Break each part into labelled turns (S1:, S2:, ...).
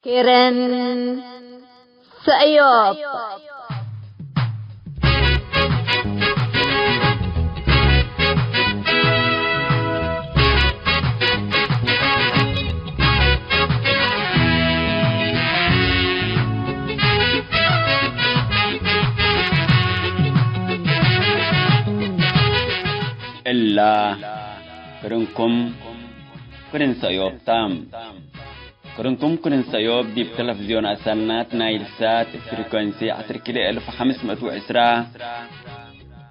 S1: كيرن سأيوب
S2: إلا كرنكم كرن سأيوب تام كرنكم كرن سأيوب دي بتلفزيون أسنات نايل سات فريكونسي 10510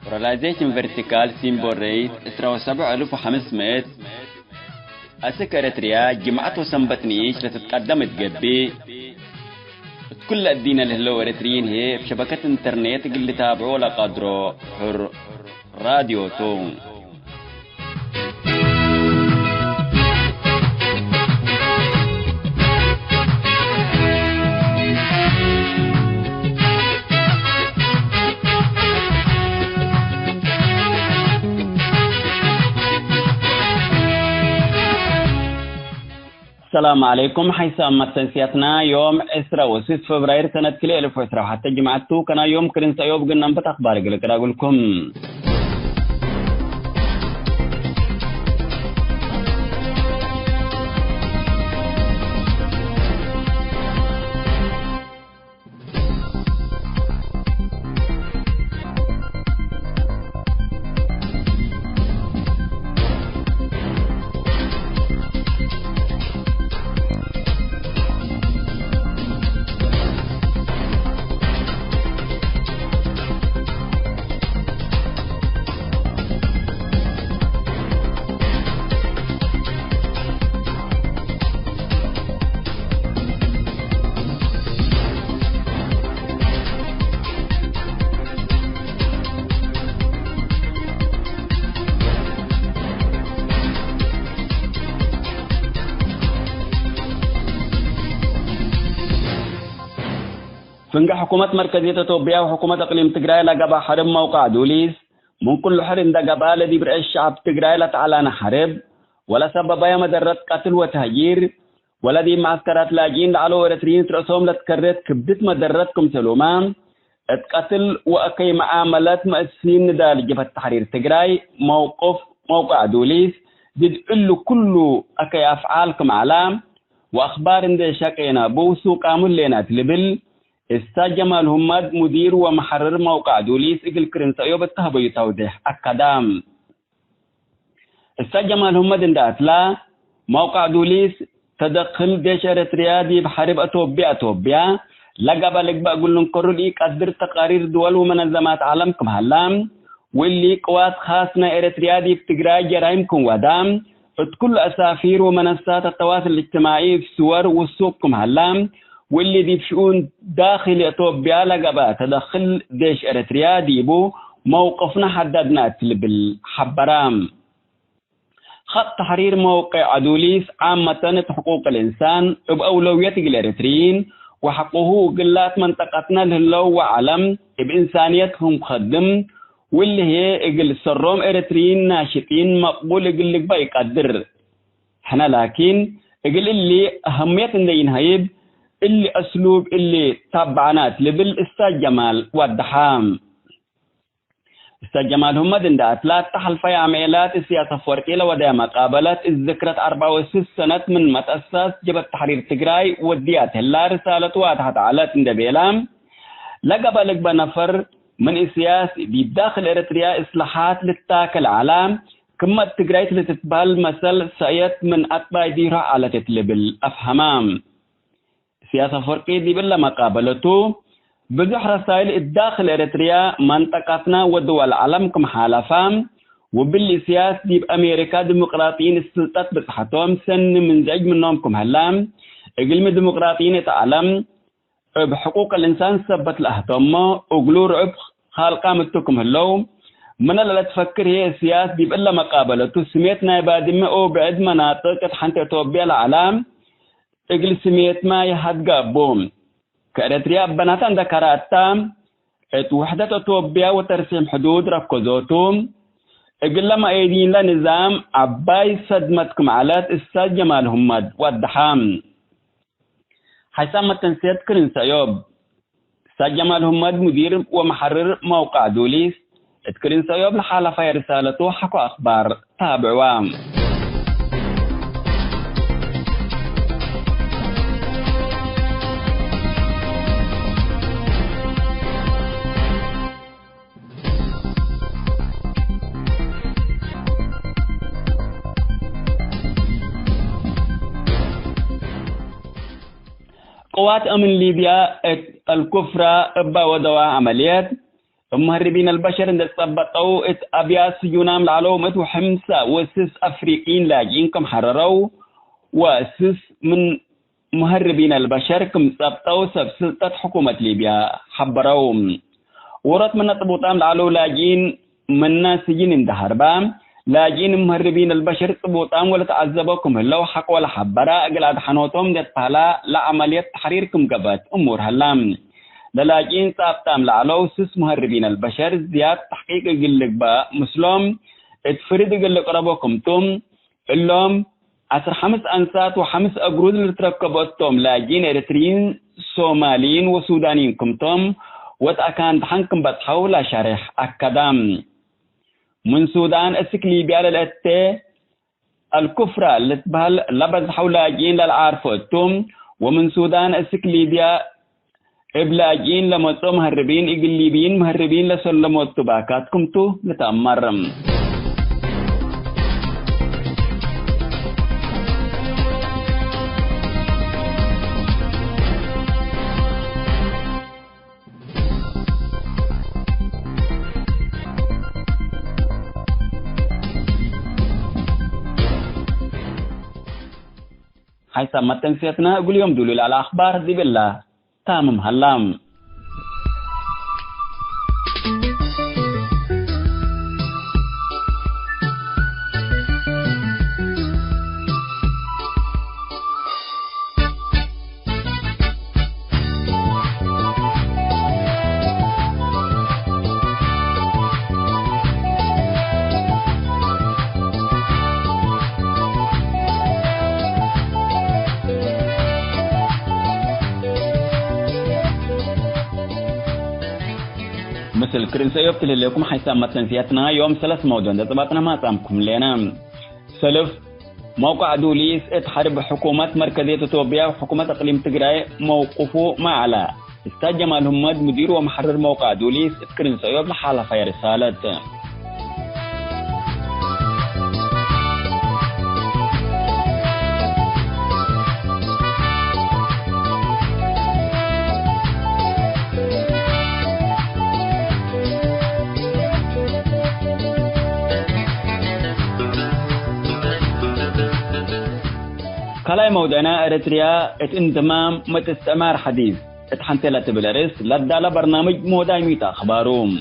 S2: ورلايزيشن فيرتيكال سيمبول ريت 17500 أسكرتريا جمعة وسنبتنيش لتتقدم تقبي كل الدين اللي هلو اريتريين هي بشبكة انترنت اللي تابعوا لقدرو حر راديو تون السلام عليكم. حيث أمت تنسيتنا يوم 6 فبراير سنة 2010 حتى جمعتو كان يوم كرن سيوب قلنا نبت أخبار قلت أقول لكم فنجا حكومة مركزية توبيا وحكومة اقليم تجراي لقبا حرب موقع دوليس من كل حرب دقبا الذي برأي الشعب تجراي لتعلان حرب ولا سبب يا مدرات قتل وتهجير ولا دي معسكرات لاجين لعلو ارترين ترأسهم لتكرت كبدت مدراتكم سلومان اتقتل واقي معاملات مؤسسين ندال جبهة تحرير تجراي موقع دوليس دي تقول كله اكي افعالكم علام واخبار اندي شاكينا بوسو قامل لنا تلبل استاذ جمال همد مدير ومحرر موقع دوليس اقل كرن سأيوب التهبي توضيح أكادام استاذ جمال همد اندات لا موقع دوليس تدخل ديش اريتريا دي بحرب أتوبيا لقبا لقبا أقول ننكرر ليك أدر تقارير دول ومنظمات عالمكم هلام واللي قوات خاصنا اريتريا دي بتقراي جرائمكم ودام كل أسافير ومنصات التواصل الاجتماعي في صور وسوقكم هلام واللي دي بشؤون داخل إثيوبيا لقبا تدخل ديش إريتريا ديبو موقفنا حددنا بالحبرام خط تحرير موقع دوليس عامة حقوق الإنسان بأولوية الإريتريين وحقه قلات منطقتنا للو وعلم بإنسانيتهم خدم واللي هي اقل سروم إريتريين ناشطين مقبول اقل لقبا يقدر حنا لكن اقل اللي أهمية اندين هايب اللي أسلوب اللي تابعنات لبل استاذ جمال والدحام استاذ جمال هم دندات لا تحل في عمليات السياسة فرقيلة ودى مقابلات الذكرة 64 سنة من متأسس جبهة تحرير تجراي وديات هلا رسالة واضحة على تندبيلام لقب لقب نفر من السياسة دي بداخل إريتريا إصلاحات للتاكل علام كما تجراي لتتبال مثل سيد من أطباء ديرها على تتلبل أفهمام سياسة فرقية دي بلا مقابلته بزح رسائل الداخل إريتريا منطقتنا ودول العالم كم حالفام وباللي سياسة دي بأمريكا ديمقراطيين السلطات بتحتهم سن من زعج منهم كم هلام اقلم ديمقراطيين يتعلم بحقوق الإنسان سبت لأهتم وقلوا رعب خالقا متكم هلو من اللي تفكر هي سياسة دي بلا مقابلته سميتنا يبادمه أو بعد مناطق حتى توبيا العالم اقل سميت ما يحدق بوم كاريتريا بناتان ذكراتام وحدة توبيا وترسيم حدود ركوزوتوم اقل لما ايدين لنظام عباي صدمتكم على استاذ جمال همد والدحام حسام التنسيق كرن سيوب سجمال همد مدير ومحرر موقع دوليس اتكرن سيوب لحالة في رسالته حكوا أخبار تابعوا. قوات أمن ليبيا الكفرة أبا ودوا عمليات مهربين البشر عند ثبتوا أبيات سجونام العلومة وحمسة وسس أفريقيين لاجئين كم حرروا وسس من مهربين البشر كم ثبتوا سلطة حكومة ليبيا حبروا ورات من طبوطام العلو لاجئين من ناس سجين اندهربام لاجئين مهربين البشر طبوطام ولا تعذبوكم لو حق ولا حبرا أقل حنوتهم دت طهلا لعملية تحريركم قبات أمور هلام لاجئين طابتام لعلو سس مهربين البشر زياد تحقيق قلق با مسلم اتفرد قلق ربوكم توم اللوم عصر 5 أنسات و5 أقرود اللي تركبوتهم لاجئين إريتريين صوماليين وسودانيين كمتم وتأكان تحنكم بتحول شرح أكدام من السودان اسك ليبيا للأتة الكفرة اللي تبهل لبز حولاجين للعارفوتهم ومن السودان اسك ليبيا ابلاجين لموتو مهربين اقل ليبيين مهربين لسلموا التباكاتكم تو لتأمرم. حيث متن سيتنا أقول يوم دولي على أخبار دي بالله تامم هلام. مثل كرن سيوبت لكم حسام متنسياتنا يوم 3 موضوع دطباتنا ما تامكم لنا سلف موقع دوليس اتحارب حكومة مركزية توبيا وحكومة اقليم تجراي موقفه ما على استاذ جمال همد مدير ومحرر موقع دوليس كرن سيوب لحالة في رسالة كلاي موضوعنا إريتريا انضمام متستعمار حديث اتحنتلة بلارس لدى برنامج موضوع ميتا أخبارهم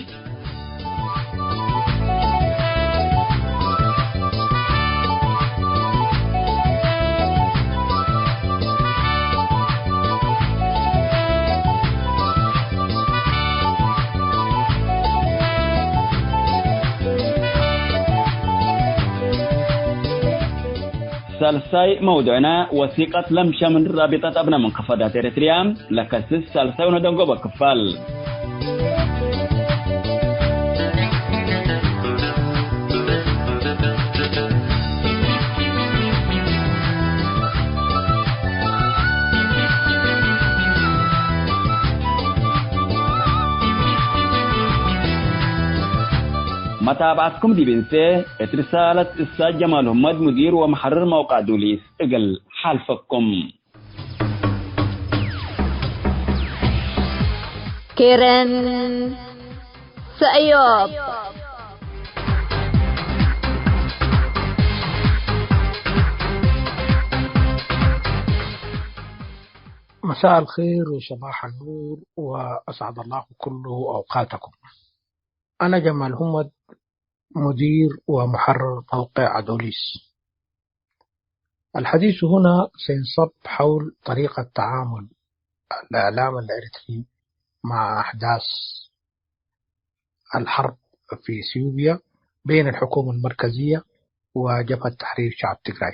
S2: سالساي موضوعنا وثيقة لمشة من رابطة أبناء منخفضات إريتريا لكسس سالساي وندنقو بكفال متابعتكم دي بنسي رسالة الساج جمال همد مدير ومحرر موقع دوليس اقل حالفكم
S1: كيرن سأيوب
S3: مساء الخير وصباح النور وأسعد الله كله أوقاتكم. أنا جمال همد مدير ومحرر موقع دوليس. الحديث هنا سينصب حول طريقة تعامل الإعلام الإريتري مع أحداث الحرب في اثيوبيا بين الحكومة المركزية وجبهة تحرير شعب تيغراي.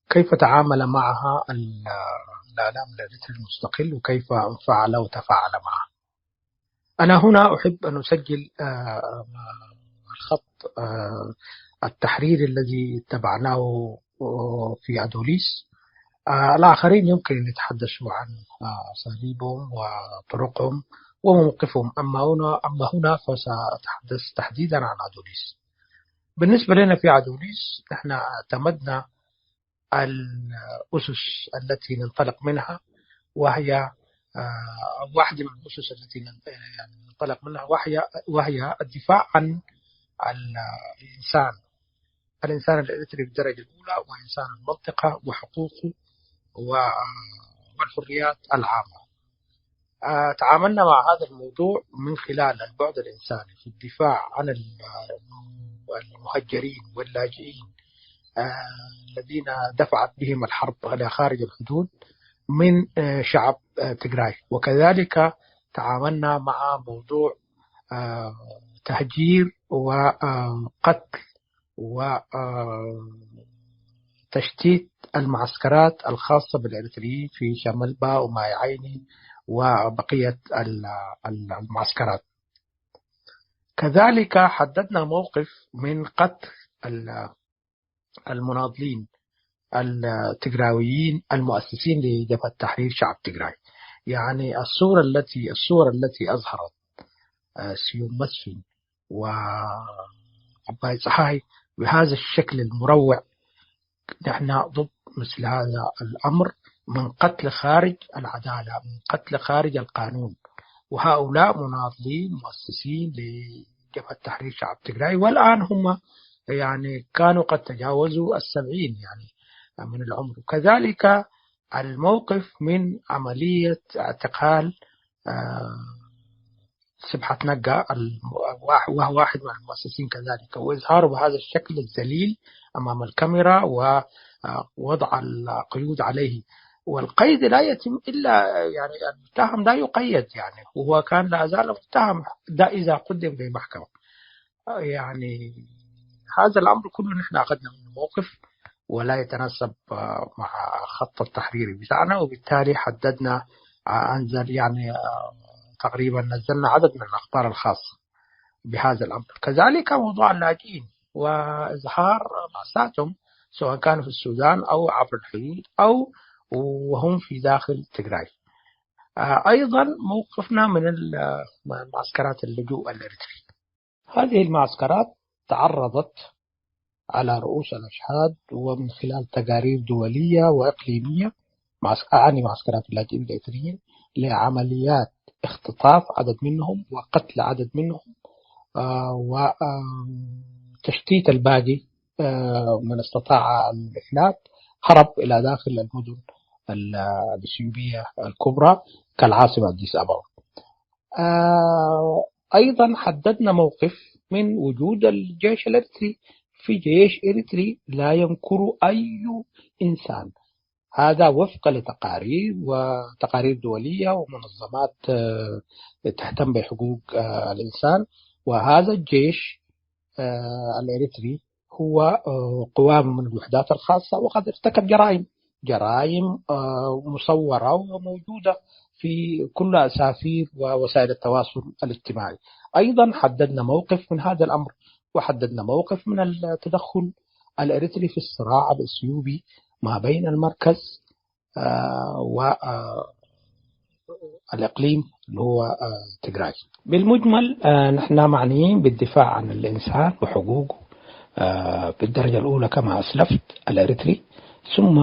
S3: كيف تعامل معها الإعلام الإريتري المستقل وكيف انفعل وتفاعل معه. أنا هنا أحب أن أسجل الخط التحريري الذي اتبعناه في أدوليس. الآخرين يمكن أن يتحدثوا عن أساليبهم وطرقهم وموقفهم، أما هنا فسأتحدث تحديدا عن أدوليس. بالنسبة لنا في أدوليس نحن اعتمدنا الأسس التي ننطلق منها، وهي واحدة من الأسس التي ننطلق منها وهي الدفاع عن الإنسان الإريتري بالدرجة الأولى، وإنسان المنطقة وحقوقه والحريات العامة. تعاملنا مع هذا الموضوع من خلال البعد الإنساني في الدفاع عن المهجرين واللاجئين الذين دفعت بهم الحرب على خارج الحدود من شعب تيغراي، وكذلك تعاملنا مع موضوع تهجير وقتل وتشتيت المعسكرات الخاصة بالإريتريين في شمالبا وماي عيني وبقية المعسكرات. كذلك حددنا موقف من قتل المناضلين التيغراويين المؤسسين لجبهة تحرير شعب تيغراي. يعني الصورة التي أظهرت سيوم مسفين وعباي صحاي بهذا الشكل المروع، نحن ضد مثل هذا الأمر من قتل خارج العدالة، من قتل خارج القانون. وهؤلاء مناضلين مؤسسين لجبهة تحرير شعب تيغراي، والآن هم يعني كانوا قد تجاوزوا 70 يعني من العمر. كذلك الموقف من عملية اعتقال سبحة نقا وهو واحد من المؤسسين كذلك، وإظهاره بهذا الشكل الذليل أمام الكاميرا ووضع القيود عليه. والقيد لا يتم إلا يعني المتهم لا يقيد، يعني وهو كان لا زال متهم إذا قدم لمحكمة. يعني هذا الأمر كله نحن أخذنا منه موقف ولا يتناسب مع خط التحريري بتاعنا، وبالتالي حددنا تقريبا نزلنا عدد من الأخبار الخاصة بهذا الأمر. كذلك موضوع اللاجئين وإظهار مأساتهم سواء كانوا في السودان أو عبر الحدود أو وهم في داخل تيغراي. أيضا موقفنا من معسكرات اللجوء الإريتري. هذه المعسكرات تعرضت على رؤوس الأشهاد ومن خلال تقارير دولية وإقليمية معسكرات اللاجئين الإريتريين لعمليات اختطاف عدد منهم وقتل عدد منهم وتشتيت الباقي من استطاع الإفلات هرب إلى داخل المدن الإثيوبية الكبرى كالعاصمة أديس أبابا. أيضا حددنا موقف من وجود الجيش الإريتري. في جيش إريتري لا يمكر أي إنسان، هذا وفق لتقارير دولية ومنظمات تهتم بحقوق الإنسان. وهذا الجيش الإريتري هو قوام من الوحدات الخاصة وقد ارتكب جرائم مصورة وموجودة في كل أسافير ووسائل التواصل الاجتماعي. أيضا حددنا موقف من هذا الأمر، وحددنا موقف من التدخل الإريتري في الصراع الإثيوبي ما بين المركز والإقليم اللي هو تيغراي. بالمجمل نحن معنيين بالدفاع عن الإنسان وحقوقه بالدرجة الأولى كما أسلفت الإريتري، ثم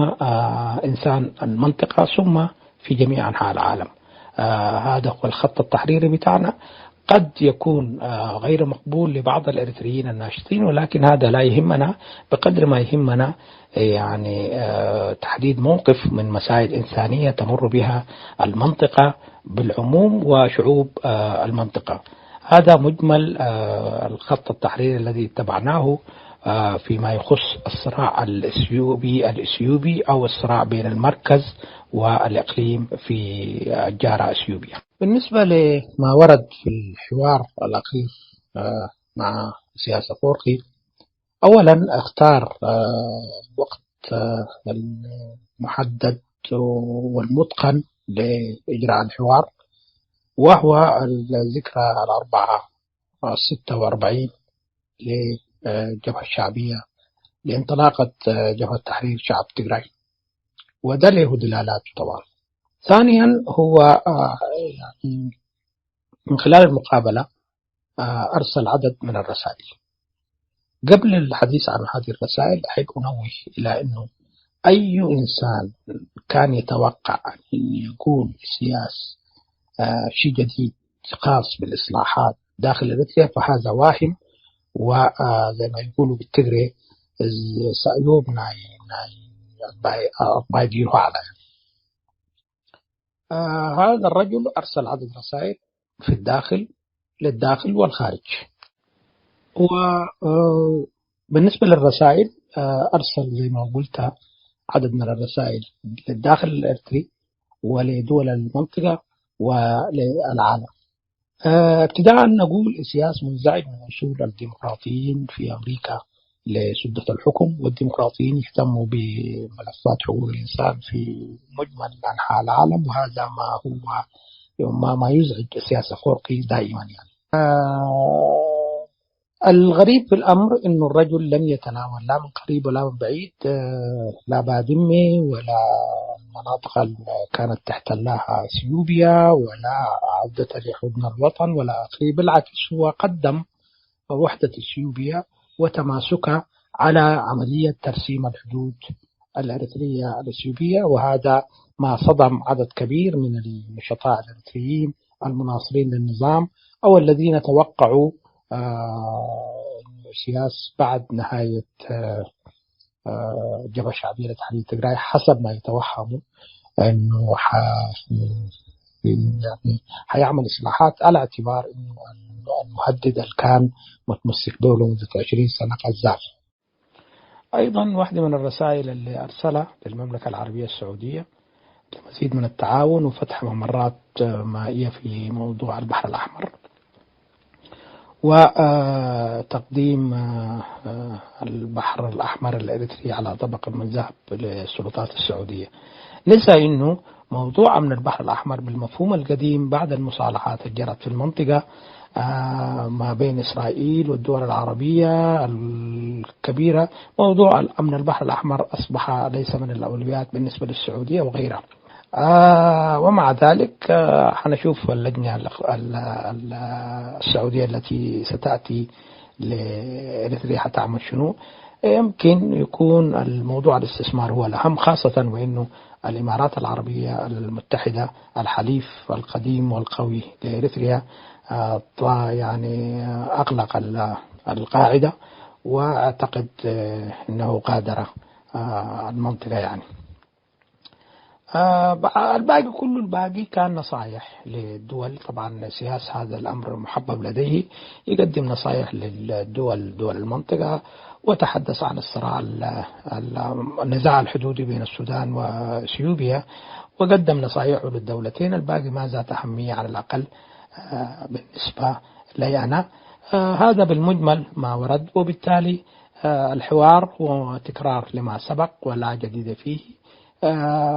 S3: إنسان المنطقة، ثم في جميع أنحاء العالم. هذا هو الخط التحريري بتاعنا. قد يكون غير مقبول لبعض الإريتريين الناشطين، ولكن هذا لا يهمنا بقدر ما يهمنا يعني تحديد موقف من مسائل إنسانية تمر بها المنطقة بالعموم وشعوب المنطقة. هذا مجمل الخط التحريري الذي اتبعناه فيما يخص الصراع الإثيوبي أو الصراع بين المركز والإقليم في الجارة إثيوبيا. بالنسبة لما ورد في الحوار الأخير مع سياسة أفورقي، أولا اختار وقت المحدد والمتقن لإجراء الحوار، وهو الذكرى 46 للجبهة الشعبية لانطلاقة جبهة تحرير شعب تجراي، وده له دلالات طبعا. ثانيا هو يعني من خلال المقابلة أرسل عدد من الرسائل. قبل الحديث عن هذه الرسائل أحب أنوه إلى أنه أي إنسان كان يتوقع أن يكون سياسي شيء جديد خاص بالإصلاحات داخل إريتريا فهذا واهم، وزي ما يقولوا بالتجري سأيوب ناي باي ديرو على. هذا الرجل أرسل عدد رسائل في الداخل للداخل والخارج. وبالنسبة للرسائل أرسل زي ما قلت عدد من الرسائل للداخل الإريتري ولدول المنطقة وللعالم. ابتداء نقول سياس منزعج من وصول الديمقراطيين في أمريكا لسدة الحكم، والديمقراطيين يهتموا بملفات حقوق الإنسان في مجمل أنحاء العالم، وهذا ما يزعج السياسة الأفريقي دائما يعني. الغريب في الأمر أن الرجل لم يتناول لا من قريب ولا من بعيد لا بادمي ولا المناطق اللي كانت تحتلها اثيوبيا ولا عودة لحضن الوطن ولا آخره. بالعكس هو قدم وحدة اثيوبيا وتماسكها على عملية ترسيم الحدود الإريترية الإثيوبية، وهذا ما صدم عدد كبير من النشطاء الإريتريين المناصرين للنظام أو الذين توقعوا سياس بعد نهاية الجبهة الشعبية لتحرير تجراي، حسب ما يتوهموا أنه يعني حيعمل إصلاحات على اعتبار أنه المهدد اللي كان متمسك دوله منذ 20 سنة قذاف. أيضا واحدة من الرسائل اللي أرسلها للمملكة العربية السعودية لمزيد من التعاون وفتح ممرات مائية في موضوع البحر الأحمر، وتقديم البحر الأحمر الإريتري على طبق من ذهب للسلطات السعودية. ننسى أنه موضوع أمن البحر الأحمر بالمفهوم القديم بعد المصالحات اللي جرت في المنطقة ما بين إسرائيل والدول العربية الكبيرة، موضوع أمن البحر الأحمر أصبح ليس من الأولويات بالنسبة للسعودية وغيرها. ومع ذلك حنشوف اللجنة السعودية التي ستأتي لإريتريا حتعمل شنو. يمكن يكون الموضوع الاستثمار هو الأهم، خاصة وإنه الإمارات العربية المتحدة الحليف القديم والقوي لإريتريا يعني أغلق القاعدة، وأعتقد أنه غادر المنطقة يعني. الباقي كله الباقي كان نصائح للدول. طبعا سياسة هذا الأمر محبب لديه، يقدم نصائح للدول دول المنطقة، وتحدث عن الصراع النزاع الحدودي بين السودان وإثيوبيا، وقدم نصائحه للدولتين. الباقي ما ذات أهمية على الأقل بالنسبة لي أنا. هذا بالمجمل ما ورد، وبالتالي الحوار هو تكرار لما سبق ولا جديد فيه،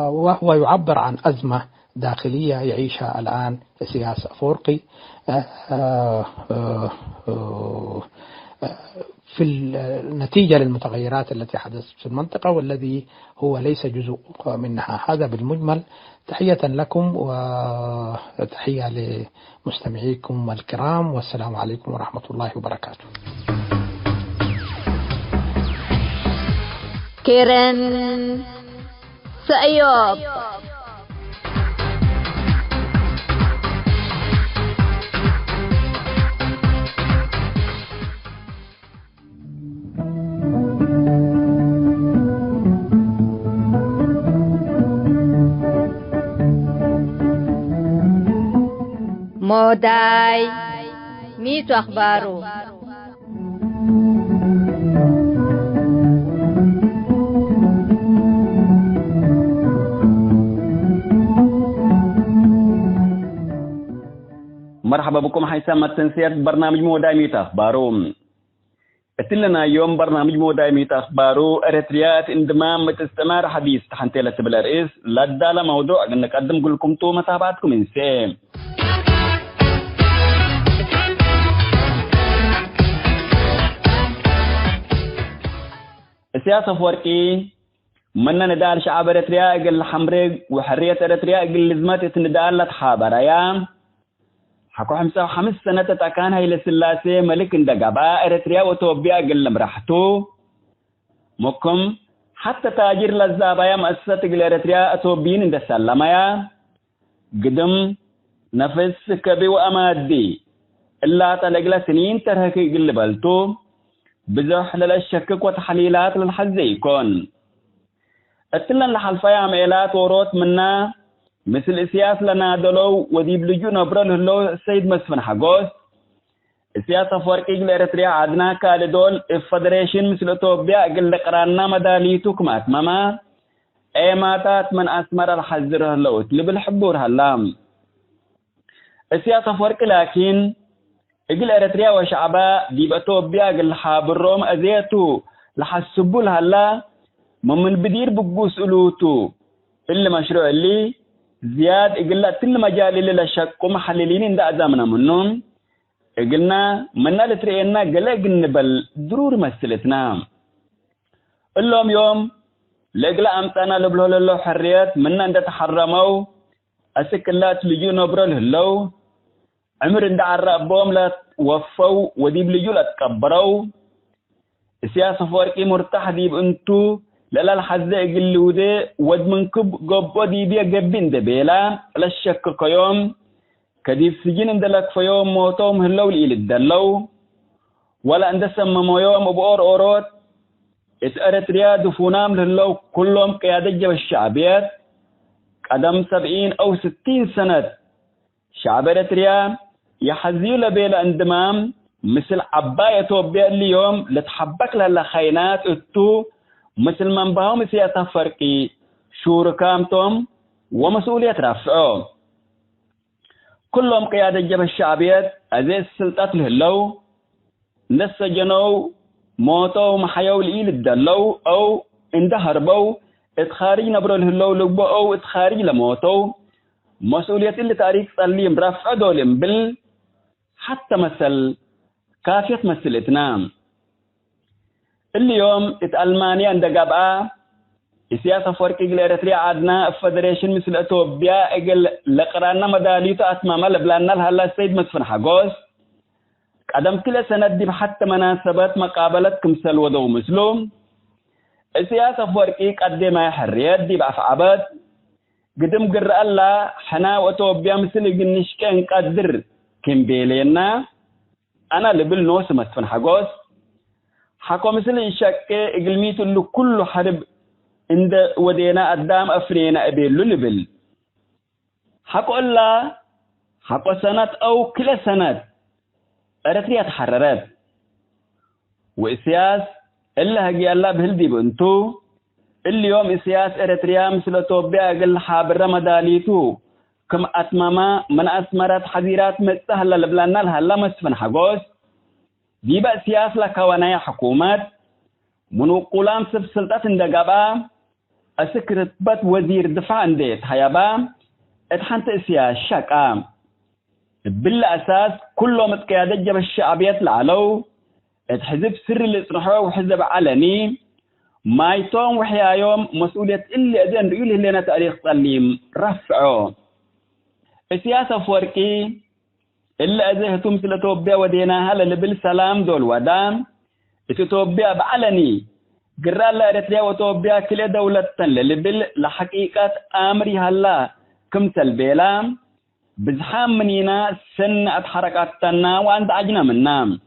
S3: وهو يعبر عن أزمة داخلية يعيشها الآن السياسة الأفريقي في النتيجة للمتغيرات التي حدثت في المنطقة، والذي هو ليس جزء منها. هذا بالمجمل. تحية لكم وتحية لمستمعيكم الكرام، والسلام عليكم ورحمة الله وبركاته.
S1: كيرن سأيوب. موداي ميتو أخبارو.
S2: مرحبا بكم حيثما تنسيت برنامج موداي ميتو أخبارو. اتلنا يوم برنامج مودايميت أخبارو أريتريات اندمام متستمر حديث تحنتيلة بالرئيس لدى موضوع نقدم لكم تو متابعتكم إنسان السياسة فوركي من ندال شعب أريتريا قل حمرق وحرية أريتريا قل لزمات ندال لتحابر أيام حكو 5 سنة تكان هاي لسلاسي ملك اندقابا أريتريا وتوبيا قل مرحتو مكم حتى تاجر لزابايا مؤسسة قل أريتريا أتوبين اند سلمايا قدم نفس كبي وأمادي إلا تلقلا سنين ترهكي قل بلتو بزح للشكك وتحليلات للحزي يكون اتلن لحلفايا عميلات وروت منا مثل السياسة لنا دلو وديب لجو نبرل هلو السيد مسفن حقوس السياسة فوركي قل اريتريا عدنا كالدول الفدريشن مثل توبيا قل قرانا مداليتو كمات ماما ايماتات من اسمر الحزر هلو تلب الحبور هلام السياسة فوركي لكن قل اريتريا وشعبا ديب توبيا قل حابروم ازيتو لحسبو لهلا من بدير بقوس ألوتو اللي مشروع اللي زياد إقلا تل مجال اللي لشك ومحللين دا أزامنا منهم إقلنا منا لترينا قلا قنبال ضرور مسلتنا اللهم يوم لقلا أمتانا لبلو للو حريات منا دا تحرمو أسك الله تلجو نبرل هلو عمر دا عرابوم لا وفو وديب لجو لا تكبرو السياسة فوركي مرتاح ديب انتو لا الحزة قلودي ود منكب قبو دي بيا قبين دبيلا لا الشك كيوم كديف سجين اندلك في يوم موتوم هلو لإل الدلو ولا اندسم مو يوم بأور أوروت اتقرت رياد وفونام لهلو كلهم قيادة جب الشعبيات قدم 70 أو 60 سنة شعبية رياد يحزيو لبيلا اندمام مثل عباية توبيا اليوم لتحبك لها خينات اتو مثل من بهم سياسة فرقي شوركامتهم ومسؤولية رفعه كلهم قيادة جبهة الشعبيات أزيز السلطات لهلو نسجنو موتو محيو لإيل الدلو أو اندهربو اتخارج نبرو لهلو لقبو أو اتخارج لموتو مسؤولية اللي تاريخ صليم رفع دولهم بل حتى مثل كافية مثلتنا اليوم ألمانيا اندقابا السياسة فوركي قل اريتريا عدنا الفدريشن مثل اتوبيا اقل لقرانا مداليتو اسماما لبلانا لهلا السيد مسفن حقوس قدم كل سنة دي حتى مناسبات مقابلة كمسل ودو مسلوم السياسة فوركي قدم حريات دي بأفعبات قدم قرر الله حنا واتوبيا مثل قنشكين قدر كم بيلينا انا لبل نوس مسفن حقوس حكو مثل الشك إقلميت اللي كله حرب عند ودينا قدام أفرينا أبيلو لبل حكو الله حكو سنة أو كل سنة أريتريا تحررت وإسياس إلا هجي الله بهلدي بنتو اليوم إسياس أريتريا مثل توبيا قل حابر مداليتو كم أتماما من أسمرت حذيرات مستهلة لبلانا لها لا مسفن حقوس دي بقى سياسة لكوانايا حكومات منو قولام سب سلطات اندقابا أسكرت بات وزير دفاع انديت هيابا اتحانت سياسة شاكا بالأساس كلهم اتقيادة جب الشعبيات العلو اتحزب سر اللي اصرحوه وحزب علني ما يتوم وحيا يوم مسؤولية اللي أدين رئيله لنا تاريخ صليم رفعه السياسة فوركي إلا أزهتم مثل توبيا وديناها للبل سلام دول ودام توبيا بعلني قرر لا أريتريا وتوبيا كل دولة للبل لحقيقة أمري هلا كمثل بيلام بزحام منينا سنة حركاتنا وعند عجنا منام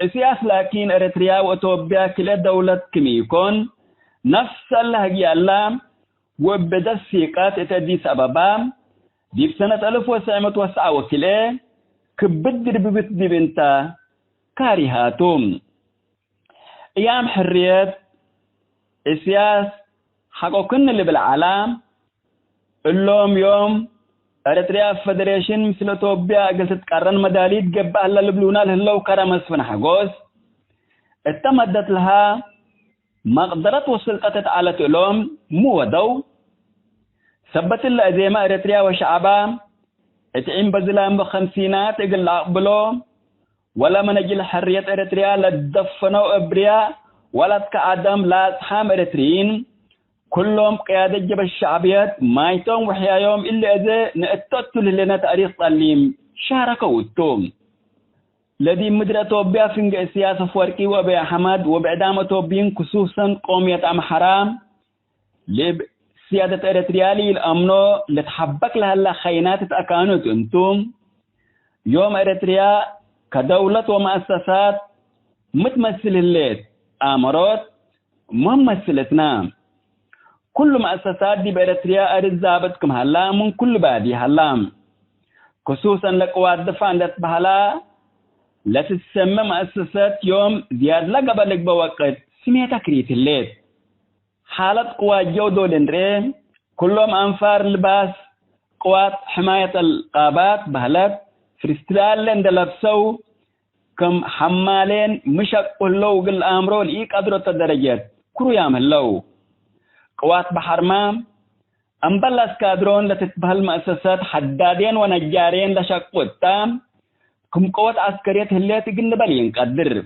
S2: السياسة لكن أريتريا وتوبيا كل دولة كم يكون نفس اللهجة الله وبدأ السيقات تدي سببا دي بسنة 1909 وكله كبدر ببت دي بنتا كاريهاتهم ايام حريات السياس حقو كن اللي بالعالم اللوم يوم اريتريا فدريشن مثل توبيا قلت تقرن مداليت قبا هلا لبلونا لهلو كرم اسفن حقوس اتمدت لها مقدرة وسلطة على تلوم مودو ثبت الأزيمة إريتريا وشعبا اتعين بزلام بخمسينات اقل أقبلو ولا منجل حرية إريتريا لدفنوا إبريا ولا تكعدم لا أصحام إريتريين كلهم قيادة جب الشعبيات ما يتوم وحيايوم إلا إذا نأتتل لنا تاريخ تعليم شاركوا التوم الذي مدرة توبيا في السياسة فوركي وبي حمد وبعدام توبين خصوصا قومية حرام لسيادة إريتريالي الأمنو لتحبك لها خينات تأكانت انتم يوم إريتريا كدولة ومؤسسات متمثل الليل آمرات ممثلتنا كل مؤسسات دي بإريتريا أريد زابتكم هلا من كل بادي هلام خصوصا لقوات دفاع لتبهلا لا تسمى مؤسسات يوم زياد لقبلك بوقت سميتها كريت الليل حالة قوات جودو لنرين كلهم أنفار لباس قوات حماية القابات بهلت فرستلال لندلبسو كم حمالين مشق قلو قل أمرو لإيك أدرو تدرجات كرو يعمل لو قوات بحر مام أمبلا اسكادرون لتتبهل مؤسسات حدادين ونجارين لشق التام كم قوات عسكرية هلية تقل بالين قدر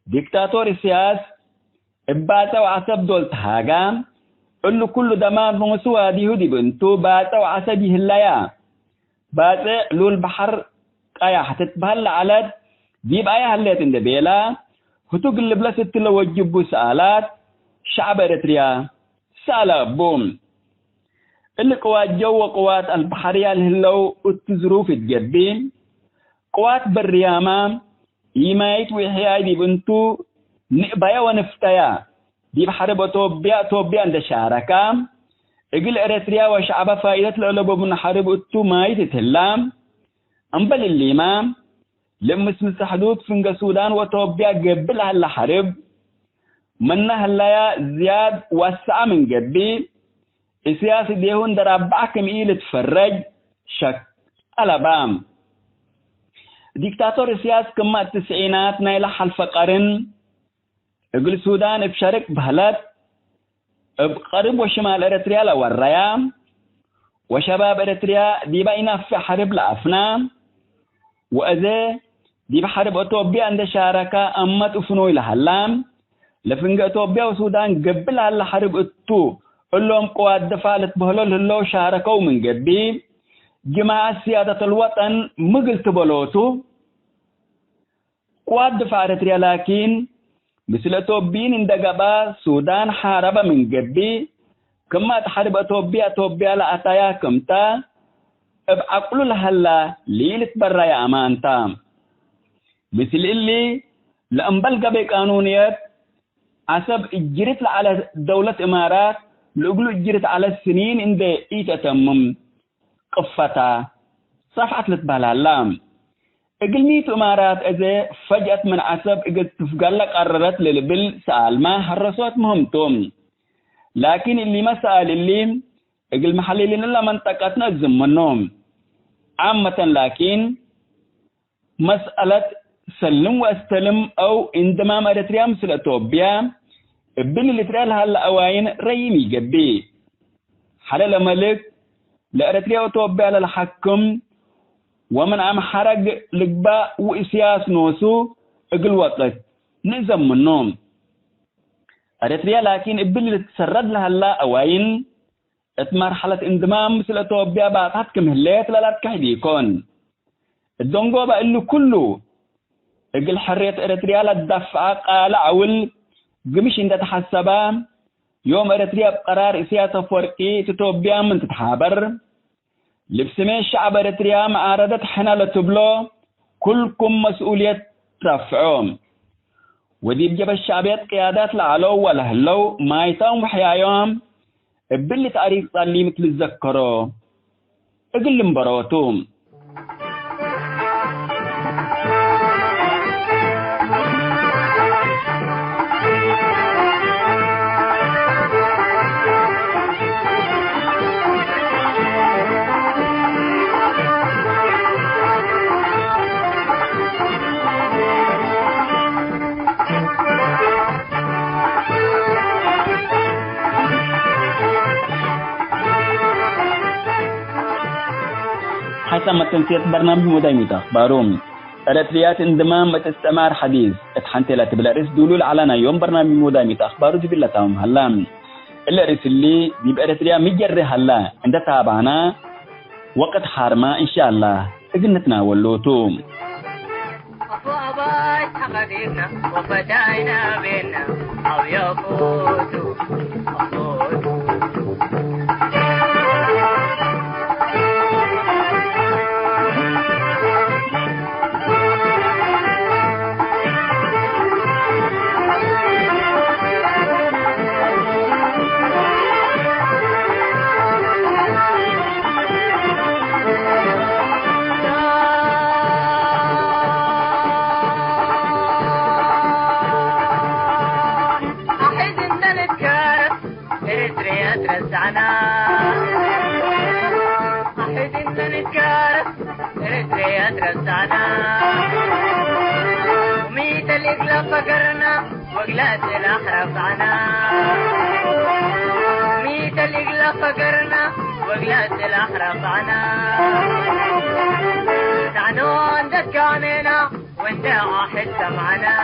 S2: ديكتاتور السياس إباتا وعصب دول تهاقام قلو كل دمان نمسوا دي هدي بنتو باتا وعصبي هلايا باتا لو البحر قايا حتتبهل على ديب آية هلية تندبيلا هتوقل بلا ستلو وجبو سآلات شعب إريتريا سألا بوم اللي قوات جو وقوات البحرية الهلو التزروف الجبين قوات بالريامة يمايت ويحياي دي بنتو نقبايا ونفتايا دي بحرب توبيا عند شاركام اقل إريتريا وشعب فائدة لألبو من حرب اتو مايت تهلام أمبل الليمام لمس مسحدود فنجا السودان وتوبيا قبل هلا حرب منها هلا زياد وسع من قبي السياسة ديهون درابعكم إيل تفرج شك ألبام ديكتاتور السياسة كما التسعينات نايل حلف قرن اقل السودان بشارك بهلات بقرب وشمال إريتريا لوريام وشباب إريتريا دي باينا في حرب لأفنام وأذا دي بحرب أتوبيا عند شاركة أمت أفنوي لهلام لفنجا أتوبيا وسودان قبل هلا حرب أتو اللهم قوات دفاع لتبهلول هلو شاركوا من قبي جماعة سيادة الوطن مقل تبلوتو قوات دفاع إريتريا لكن مثل أتوبين اندقبا سودان حاربة من قبي كما تحارب أتوبيا لأتايا كمتا ابعقلوا لهلا ليلة برا يا أمانتا مثل اللي لأنبال قبي قانونيات عصب اجرت على دولة إمارات لأقلوا اجرت على السنين عند إيتتمم قفتا صفحة لتبالالام اقل ميت إمارات إذا فجأة من عصب اقل تفقالك قررت للبل سأل ما هرسوات مهمتم لكن اللي ما سأل اللي اقل محللين الله منطقتنا الزمنهم عامة لكن مسألة سلم واستلم أو اندمام إريتريا مثل أتوبيا ابن اللي ترالها الأواين ريمي قبي حلال ملك لإريتريا وأتوبيا للحكم ومن عم حرق لقباء وإسياس نوسو اقل وقت نزم منهم إريتريا لكن ابن اللي تسرد لها الأواين مرحلة اندمام مثل أتوبيا بعد كم هليت لا تكحديكون الدونغو بقى له كله اقل حرية إريتريا للدفع قال عول قمش انت تحسبا يوم إريتريا بقرار سياسة فورقي تتوبيا من تتحابر لبسمي الشعب إريتريا معارضة حنا لتبلو كلكم مسؤولية رفعهم ودي بجب الشعبيات قيادات لعلو ولهلو ما يتاهم وحيايهم باللي تعريف تعليم تتذكروا اقل مبروتهم حسب ما تنسيت برنامج مدايمة أخبارهم أريتريات انضمام متستمر حديث اتحنت لا تبلارس دولول على يوم برنامج مدايمة أخبار جبلتهم هلا إلا رسلي دي بأريتريا مجرى هلا عند تابعنا وقت حارما إن شاء الله إذنتنا ولوتوم
S4: أبوابات حقدينا وفتاينا بينا أو يفوتوا رزعنا أحد إن نتكارف إريتريا رزعنا وميت الإقلاب فقرنا وقلات الأحرف عنا ميت الإقلاب فقرنا وقلات الأحرف عنا نعنو عندك كامينا وانت واحد سمعنا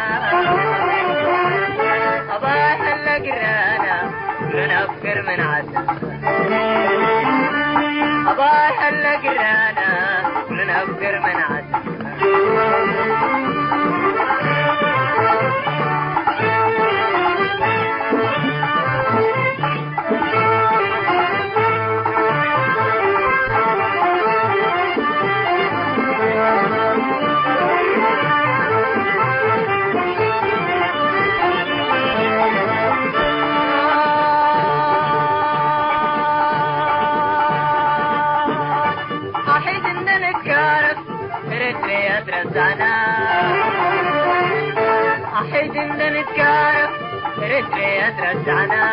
S4: أباح اللي قرانا نفكر من عدنا أباح اللي قرانا نفكر من عدنا رزعنا أحد إن نتكارف إريتريا رزعنا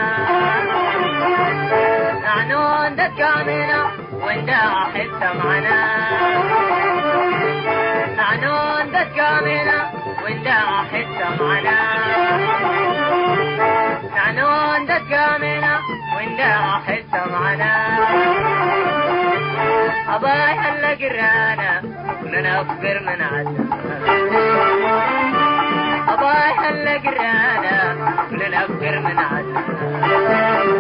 S4: نعنو عندك كامينا وانت واحد سمعنا نعنو عندك كامينا وانت واحد سمعنا نعنو عندك كامينا وانت واحد سمعنا أباي هلا قرانا ننفر من عدنا أباي هلا قرانا ننفر من عدنا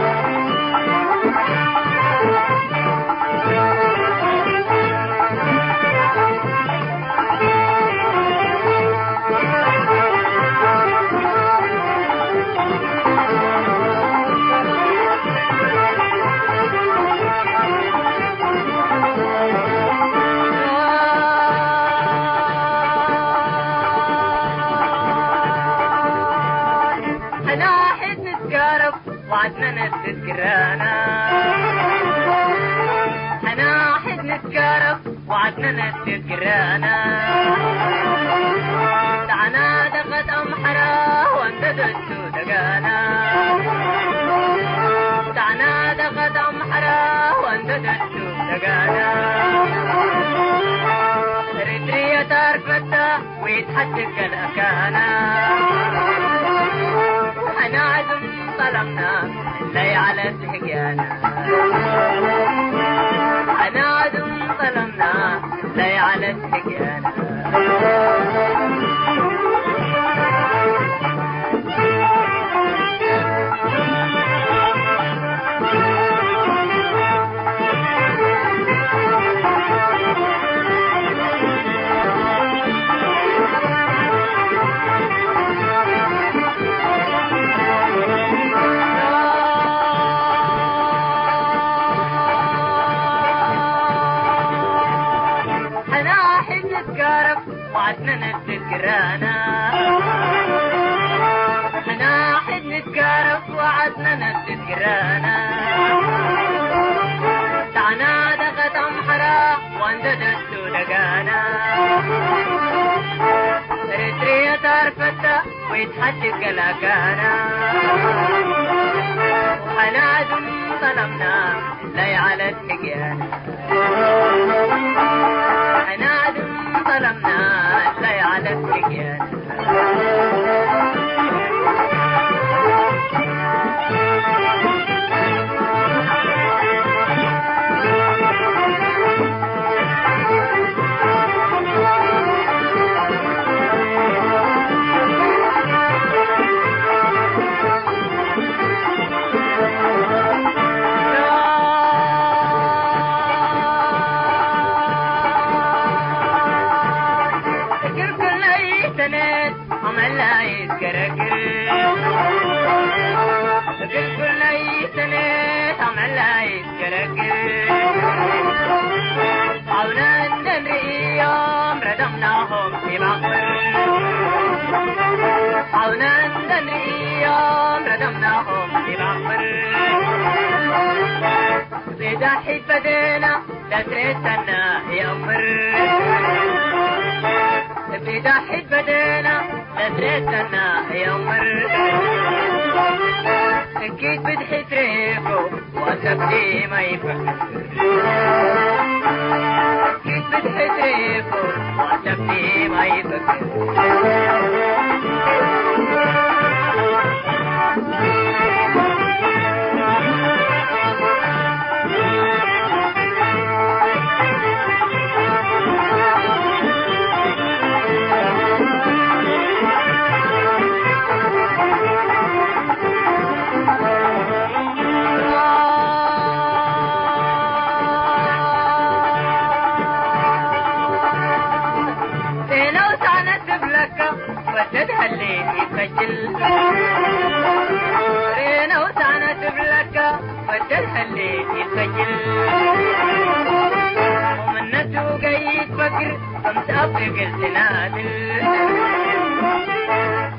S4: وعدنا نتذكرانا أنا واحد نتكارف وعدنا نتذكرانا دعنا دقت أمحرا وانت دستو دقانا دعنا دقت أمحرا وانت دستو دقانا إريتريا تارفتا ويتحدق الأكانا أنا عزم طلبنا لي على سحقانا أنا عدم طلبنا لي على سحقانا وعدنا نتذكرانا احنا واحد نتكارف وعدنا نتذكرانا دعنا دقت أمحرا وانت دستو دقانا إريتريا تارفتا ويتحدق لكانا وحنا عدم طلبنا لي على السقيانا حنا عدم طلبنا لي على السقيانا قرقل عونا ندري يوم ردمناهم في بعضر عونا ندري يوم ردمناهم في بعضر إذا حيت بدينا لا تريتنا يا أمر إذا حيت بدينا لا تريتنا يا أمر أكيد بدحي تريكو وأسبتي ما يفكر أكيد بدحي تريكو وأسبتي ما يفكر اللي يسجل رينا وسعنت بلكة ودلها اللي يسجل ومنته قيد فكر فمتأفق الزنادل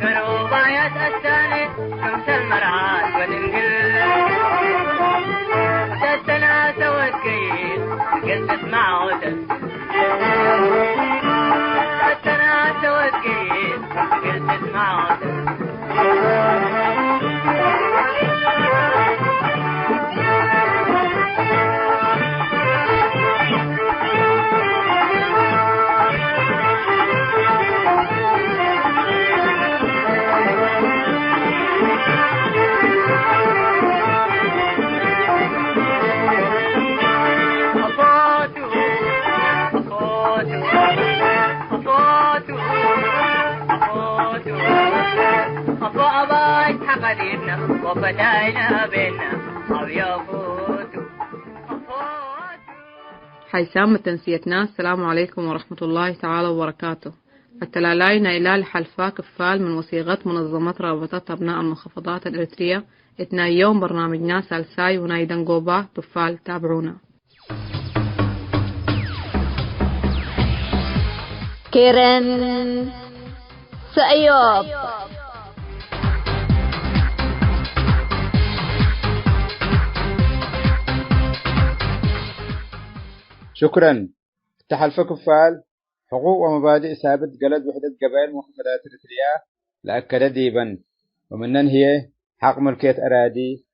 S4: كانوا بايات الثاني كمس المرعات ودنقل تستنا سوت قيد قلت معه تستنا سوت قيد قلت معه وفتاينا بينا أو يفوتوا
S5: حيسام تنسيتنا. السلام عليكم ورحمة الله تعالى وبركاته. التلالاينا إلى الحلفاء كفال من وصيغة منظمة رابطة أبناء المنخفضات الإريترية إتنا يوم برنامجنا سالساي ونايدن قوبا تفال تابعونا.
S1: كيرن سأيوب
S6: شكرا. تحالف كفال حقوق ومبادئ ثابت قلد وحدة قبائل منخفضات إريتريا لأكد ديبا ومنن هي حق ملكية أراضي،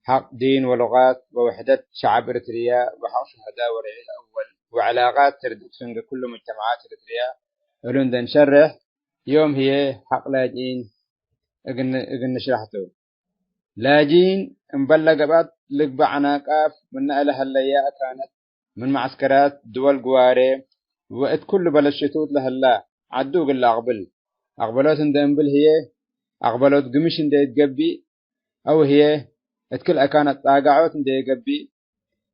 S6: حق دين ولغات ووحدة شعب إريتريا وحق شهداء ورعي الأول وعلاقات تردد كل مجتمعات إريتريا. ولندن نشرح يوم هي حق لاجئين اقن شرحته لاجئين مبلغ بعد لقبع عناقاف من أهلها اللياء كانت من معسكرات دول قواري وقت كل بلشتوت لهلا عدو قل أقبلوت اندنبل هي أقبلوت قمش اندي يتقبي أو هي اتكل كانت طاقعوت اندي يقبي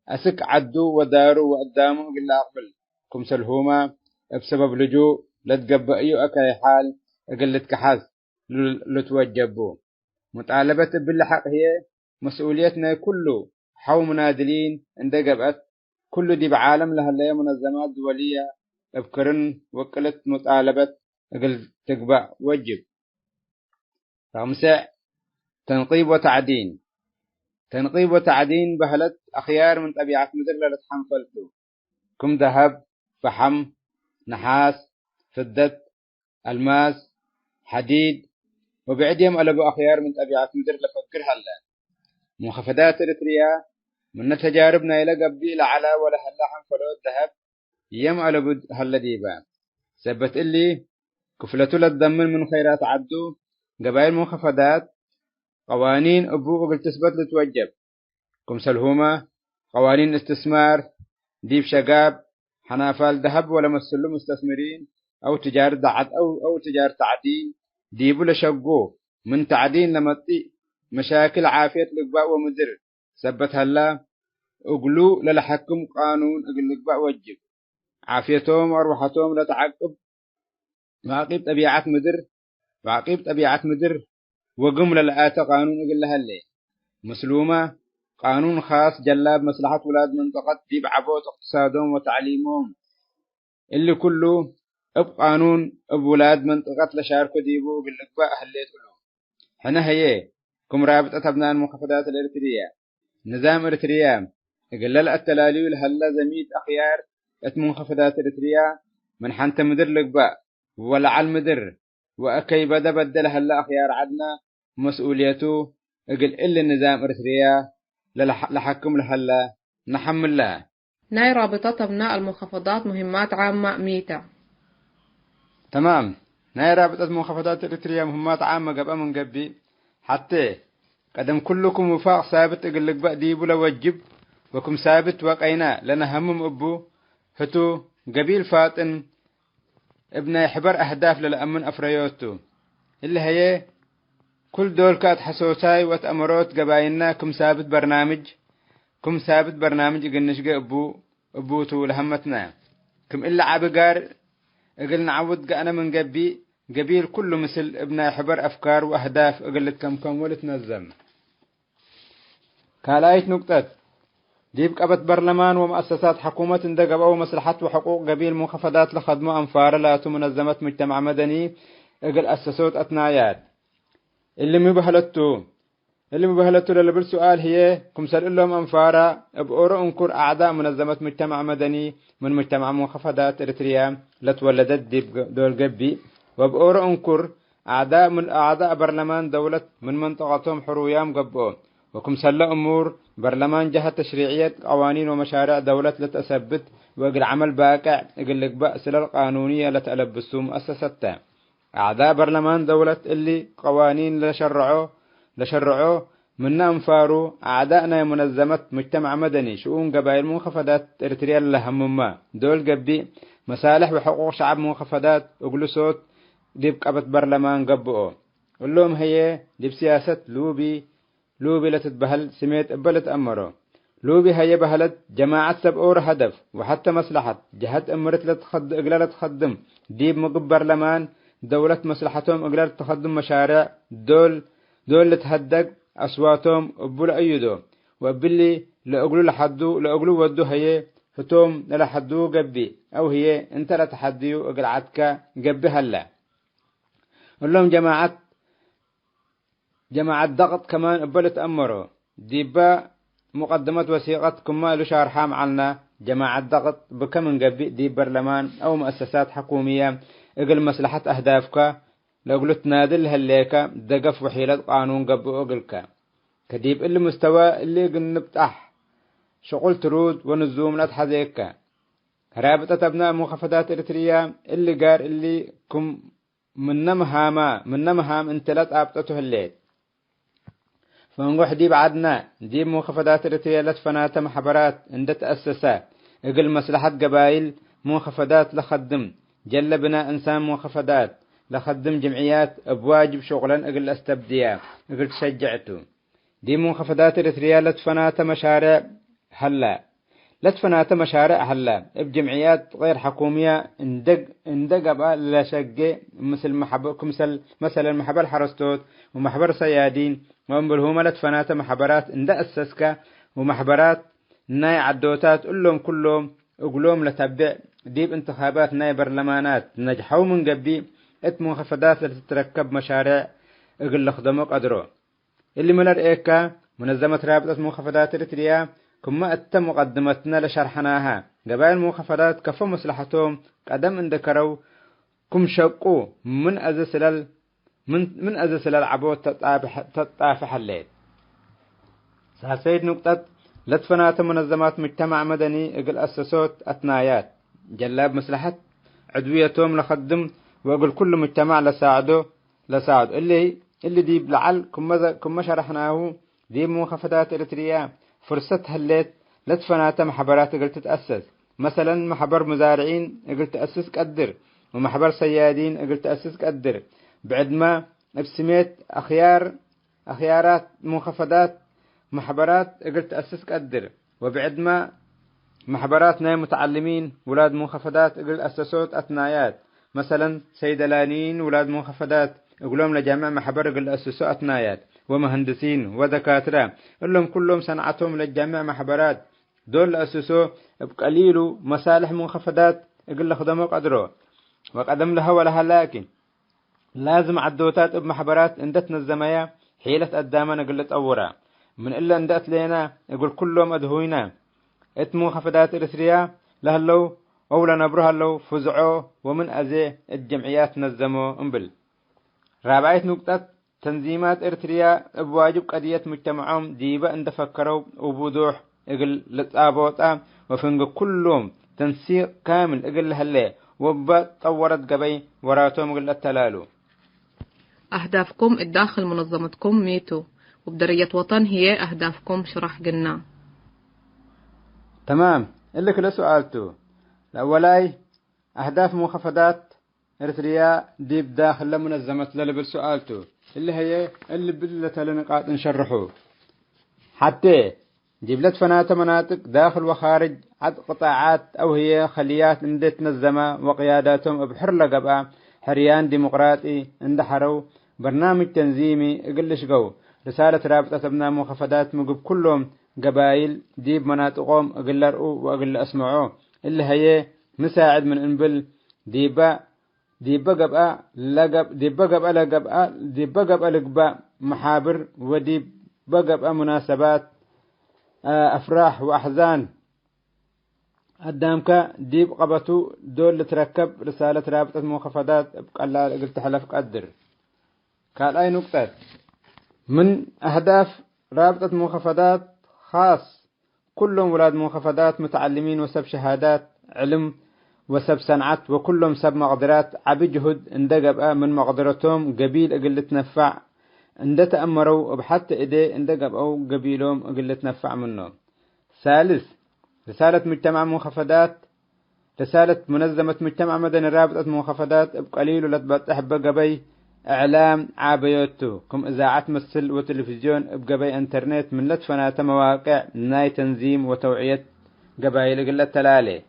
S6: أسك عدو ودارو وقدامه قل أقبل كم سلهوما بسبب لجوء لتقبأ أيو أكاي حال قلت كحاز لتوجبو. مطالبة بالحق هي مسؤوليتنا كله حو منادلين عند قبأت كل دي بعالم لها اللي منظمات دولية ابكرن وكلت مطالبة قل تقبأ وجب. خمسة تنقيب وتعدين بهلت أخيار من طبيعة مدر لتحنفلتو كم ذهب فحم نحاس فضة الماس حديد وبعدهم ألبو أخيار من طبيعة مدر لفكر هلا. منخفضات إريتريا من تجاربنا إلى قبل على ولا هلا حنفلو الذهب يم ألبو هلا ديبان ثبت اللي كفلته للضمن من خيرات عدو قبائل منخفضات قوانين أبو قبل تثبت لتوجب كم سلهما قوانين استثمار ديب شقاب حنافال ذهب ولا مسلو مستثمرين أو تجار دعت أو تجار تعدين ديبو لشقو من تعدين لمطي مشاكل عافية لقباء ومدر ثبت هلا أقلو للحكم قانون أقل لقباء وجب عافيتهم وأرواحتهم لا تعقب وعقيب طبيعة مدر وقم للآت قانون أقل هلا مسلومة قانون خاص جلاب مصلحة ولاد منطقة ديب عبوت اقتصادهم وتعليمهم اللي كله بقانون بولاد منطقة لشاركوا ديبو باللقباء أهليت كلهم. هنا هي كم رابطة أبناء المخفضات الإريترية نظام إريتريا قلل التلالي لهلا زميت أخيار منخفضات إريتريا من حنت مدر لقباء ولعل مدر وأكي بدل هلا أخيار عدنا مسؤوليته قل إلا النظام إريتريا لحكم لهلا نحمل لها.
S5: ناي رابطة أبناء المخفضات مهمات عامة ميتة.
S6: تمام. ناي رابطة منخفضات إريتريا مهمات عامة قبل من قبي حتى قدم كلكم وفاق ثابت اقل لك بقى ديبو لوجب وكم ثابت وقينا لنا همم ابو هتو قبيل فاطن ابن يحبر اهداف للأمن افريوتو اللي هي كل دول كات حسوساي واتأمروت قباينا كم ثابت برنامج اقل نشقى ابو تو لهمتنا كم إلا عبقار اقل نعود قانا من قبيل كله مثل ابن يحبر افكار واهداف اقل كم ولتنظم. كالايت نقطة ديب قبت برلمان ومؤسسات حكومة اندقبوا مصلحة وحقوق قبيل منخفضات لخدمة أنفار لاتو منظمة مجتمع مدني اقل أسسوت أثنايات اللي مبهلتو للبر سؤال هي كم سأل لهم أنفارا بأورو انكر أعداء منظمة مجتمع مدني من مجتمع منخفضات إريتريا لتولدت ديب دول قبي وبأورو انكر أعداء برلمان دولة من منطقتهم حرويام قبو وكم سلا أمور برلمان جهة تشريعية قوانين ومشاريع دولة لتثبت وقل عمل باقع يقول لك بأس القانونية لتألبسوا مؤسستها. أعداء برلمان دولة اللي قوانين لشرعوا منا انفاروا أعداءنا منظمة مجتمع مدني شؤون قبائل منخفضات إريتريا لهم دول قبي مصالح وحقوق شعب منخفضات أقول صوت ديب قبت برلمان قبؤوا اللهم هي ديب سياسة لوبي لتتبهل سميت قبلت أمره لوبي هي بهلت جماعة سبؤور هدف وحتى مصلحة جهة أمرت إقلال تخدم ديب مقب برلمان دولة مصلحتهم إقلال تخدم مشاريع دول لتهدق أصواتهم أبول أيدو وأبلي لأقلوا ودو هي فتوم لحدو قبي أو هي انت لتحديو إقلعتك قبي هلا اللهم جماعة ضغط كمان أبلت أمره ديبا مقدمة وثيقة كما لشارحة معلنا جماعة ضغط بكمن قبي ديب برلمان أو مؤسسات حكومية اقل مصلحة أهدافك لو قلت نادل هالليكا دقف وحيلة قانون قبي أقلك كديب اللي مستوى اللي قنبتح شغل ترود ونزوم لتحذيك رابطة أبناء منخفضات إريتريا اللي قار اللي كم من نمهام انتلت أبطته الليل فنقول ديب عدنا ديب منخفضات إريتريا لتفنات محبرات عند تأسسات اقل مصلحة قبائل منخفضات لخدم جل بناء إنسان منخفضات لخدم جمعيات بواجب شغلا اقل استبديا اقل تشجعته ديب منخفضات إريتريا لتفنات مشاريع هلا بجمعيات غير حكومية اندق لا شق مثل المحبر الحرستوت ومحبر صيادين وانبلهما لتفنات محبرات اندق السسكة ومحبرات ناي عدوتات كلهم اقلوم لتبع ديب انتخابات ناي برلمانات نجحوا من قبي منخفضات لتتركب مشاريع اقل لخدموا قدروا اللي ملر ايكا منظمة رابطة منخفضات إريتريا كما أتم مقدمتنا لشرحناها قبائل منخفضات كفوا مصلحتهم قدم اندكروا كم شقوا من أزسل عبوت تطافح الليل. ساسيد نقطة لتفنات منظمات مجتمع مدني اقل أسسوت أثنايات جلاب مصلحة عدويتهم لخدم واقل كل مجتمع لساعده اللي ديب لعل كما شرحناه ديب منخفضات إريتريا فرصة هلت لتفنات محبرات قلت تأسس مثلا محبر مزارعين قلت تأسس قدر ومحبر صيادين قلت تأسس قدر بعد ما بسميت أخيارات منخفضات محبرات قلت تأسس قدر وبعد ما محبرات ناي متعلمين ولاد منخفضات قلت أسسوت أثنايات مثلا سيدلانيين ولاد منخفضات يقولون لجامع محبر قلت أسسوا أثنايات ومهندسين ودكاترة اللهم كلهم صنعتهم للجميع محبرات دول أسسوا بقليل مصالح منخفضات يقول خدموا قدره وقدم لها ولها، لكن لازم عدوتات بمحبرات اندتنا الزمايا حيلة قدامنا قلت أورا من إلا اندت لينا يقول كلهم أدهوينا اتمو خفضات إريتريا لهلو أولا نبرها لو فزعوا ومن أزي الجمعيات نظموا انبل. رابعة نقطة تنظيمات إريتريا بواجب قضية مجتمعهم ديبا اند فكروا وبوضوح اقل لتقابوطا وفنق كلهم تنسيق كامل اقل هاللي وبا طورت قبي وراتهم اقل التلالو.
S5: أهدافكم الداخل منظمتكم ميتو وبدرية وطن هي أهدافكم شرح قلنا.
S6: تمام اللي كل سؤالته الأولاي أهداف منخفضات إريتريا ديب داخل منظمة للبل سؤالته اللي هي اللي بدلتها لنقاط نشرحه حتى جبلت فنات مناطق داخل وخارج عد قطاعات أو هي خليات اندت نظمة وقياداتهم بحر لقبا حريان ديمقراطي اندحروا برنامج تنظيمي اقلش قو رسالة رابطة ابناء منخفضات مقب كلهم قبائل ديب مناطقهم اقل رؤوا واقل اسمعوا اللي هي مساعد من انبل ديبا قبا لقب ديبا قبا لقبا محابر وديبا قبا مناسبات افراح واحزان قدامك ديب قبتو دول تركب رسالة رابطة منخفضات بقلال قلت حلف قدر. قال اي نقطة من اهداف رابطة منخفضات خاص كلهم ولاد منخفضات متعلمين وسب شهادات علم وسب صنعت وكلهم سب مقدرات عبي جهد اندقب من مقدرتهم قبيل اقل تنفع اند تأمروا بحتى ايدي اندقب او قبيلهم اقل تنفع منهم. ثالث رسالة مجتمع منخفضات رسالة منظمة مجتمع مدني رابطة منخفضات بقليل لتبطح بقبي اعلام عابيوتو كم اذاعات مسل وتلفزيون بقبي انترنت من لتفنات مواقع ناي تنظيم وتوعية قبائل قلة تلالي.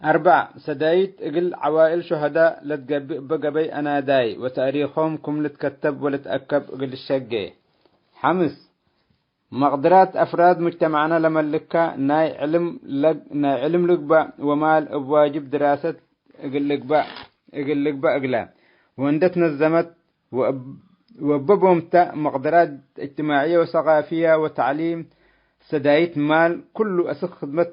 S6: 4 سدايت اقل عوائل شهداء بقبي اناداي وتاريخهم كم لتكتب ولتأكب اقل الشقي. 5 مقدرات افراد مجتمعنا لملكا ناي علم لقبا ومال بواجب دراسة اقل لقبا اقلا واندت نظمت وببهم مقدرات اجتماعية وثقافية وتعليم سدايت مال كل أسق خدمة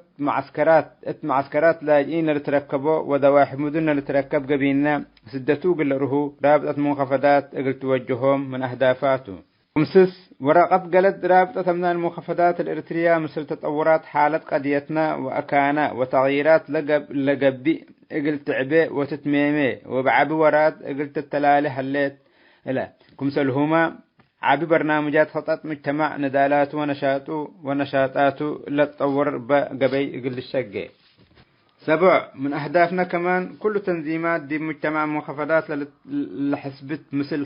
S6: معسكرات لاجئين لتركبوا ودواحي مدن لتركب قبيلنا سدتو قل رهو رابطة منخفضات اقل توجههم من أهدافاته. 5 ورقة قلت رابطة من المنخفضات الإريترية مثل تطورات حالة قضيتنا وأكانا وتغييرات لقبي اقل تعبي وتتميمي وبعبي ورات اقل تتلالي حليت لا كمسلهما عبي برنامجات خطط مجتمع ندالات ونشاطات لتطور بقبي اقل الشقي. 7 من أهدافنا كمان كل تنظيمات دي مجتمع منخفضات لحسبت مثل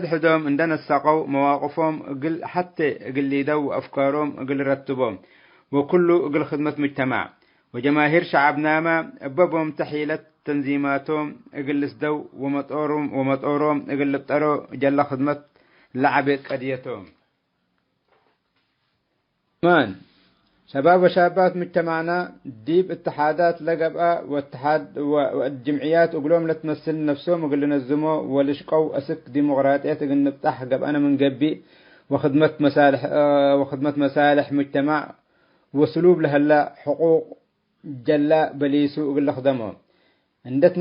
S6: حدهم عندنا الساقو مواقفهم اقل حتى اقل يدو افكارهم اقل رتبهم وكله اقل خدمة مجتمع وجماهير شعبنا ما بابهم تحيلة تنظيماتهم اقل سدو ومطورهم اقل بطرو جل خدمة لعبت قضيتهم. كمان شباب وشابات مجتمعنا ديب اتحادات لقبا واتحاد والجمعيات اقولهم لا تمثل نفسهم اقول نزموا ولشقوا اسك ديمقراطيه اقول نفتح قب انا من قبي وخدمه مصالح مجتمع وسلوب لهلا حقوق جلا بليسو اقول خدمهم عندت